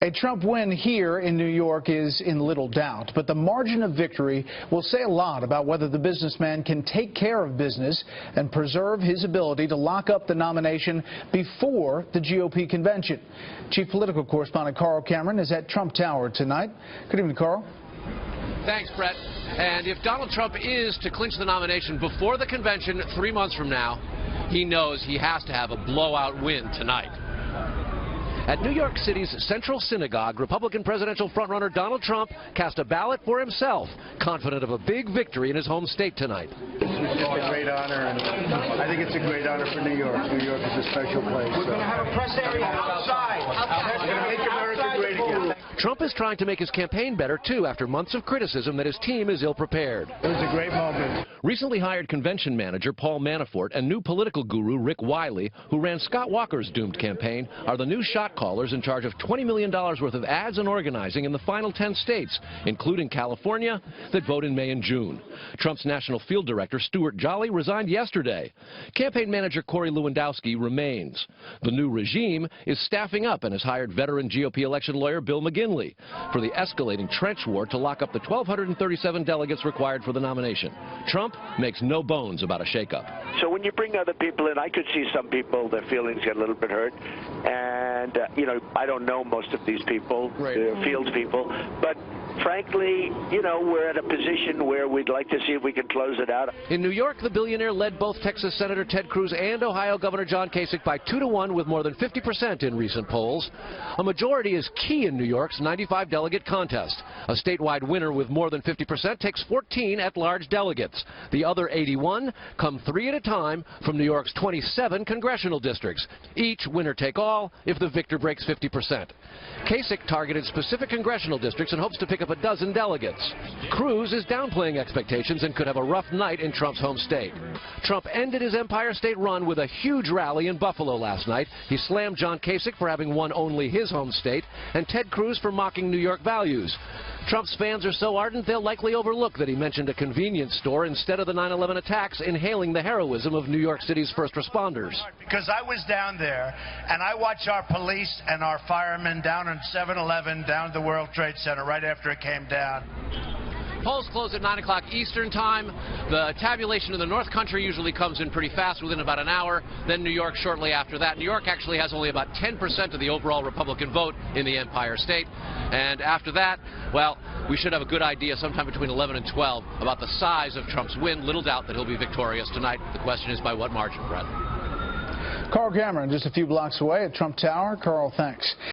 A Trump win here in New York is in little doubt, but the margin of victory will say a lot about whether the businessman can take care of business and preserve his ability to lock up the nomination before the GOP convention. Chief political correspondent Carl Cameron is at Trump Tower tonight. Good evening, Carl. Thanks, Brett. And if Donald Trump is to clinch the nomination before the convention 3 months from now, he knows he has to have a blowout win tonight. At New York City's Central Synagogue, Republican presidential frontrunner Donald Trump cast a ballot for himself, confident of a big victory in his home state tonight. It's a great honor, and I think it's a great honor for New York. New York is a special place. We're going to have a press area outside. We're going to make America great again. Trump is trying to make his campaign better, too, after months of criticism that his team is ill-prepared. It was a great moment. Recently hired convention manager Paul Manafort and new political guru Rick Wiley, who ran Scott Walker's doomed campaign, are the new shot callers in charge of $20 million worth of ads and organizing in the final 10 states, including California, that vote in May and June. Trump's national field director, Stuart Jolly, resigned yesterday. Campaign manager Corey Lewandowski remains. The new regime is staffing up and has hired veteran GOP election lawyer Bill McGinley for the escalating trench war to lock up the 1,237 delegates required for the nomination. Trump makes no bones about a shakeup. So when you bring other people in, I could see some people, their feelings get a little bit hurt. And, I don't know most of these people, they're field people, but frankly, we're at a position where we'd like to see if we can close it out. In New York, the billionaire led both Texas Senator Ted Cruz and Ohio Governor John Kasich by 2-1 with more than 50% in recent polls. A majority is key in New York's 95-delegate contest. A statewide winner with more than 50% takes 14 at-large delegates. The other 81 come 3 at a time from New York's 27 congressional districts. Each winner-take-all if the victor breaks 50%. Kasich targeted specific congressional districts and hopes to pick up a dozen delegates. Cruz is downplaying expectations and could have a rough night in Trump's home state. Trump ended his Empire State run with a huge rally in Buffalo last night. He slammed John Kasich for having won only his home state and Ted Cruz for mocking New York values. Trump's fans are so ardent they'll likely overlook that he mentioned a convenience store instead of the 9/11 attacks, inhaling the heroism of New York City's first responders. Because I was down there, and I watched our police and our firemen down in 7-Eleven, down at the World Trade Center right after it came down. Polls close at 9 o'clock Eastern time. The tabulation in the North Country usually comes in pretty fast, within about an hour. Then New York shortly after that. New York actually has only about 10% of the overall Republican vote in the Empire State. And after that, well, we should have a good idea sometime between 11 and 12 about the size of Trump's win. Little doubt that he'll be victorious tonight. The question is by what margin, Brett? Carl Cameron, just a few blocks away at Trump Tower. Carl, thanks.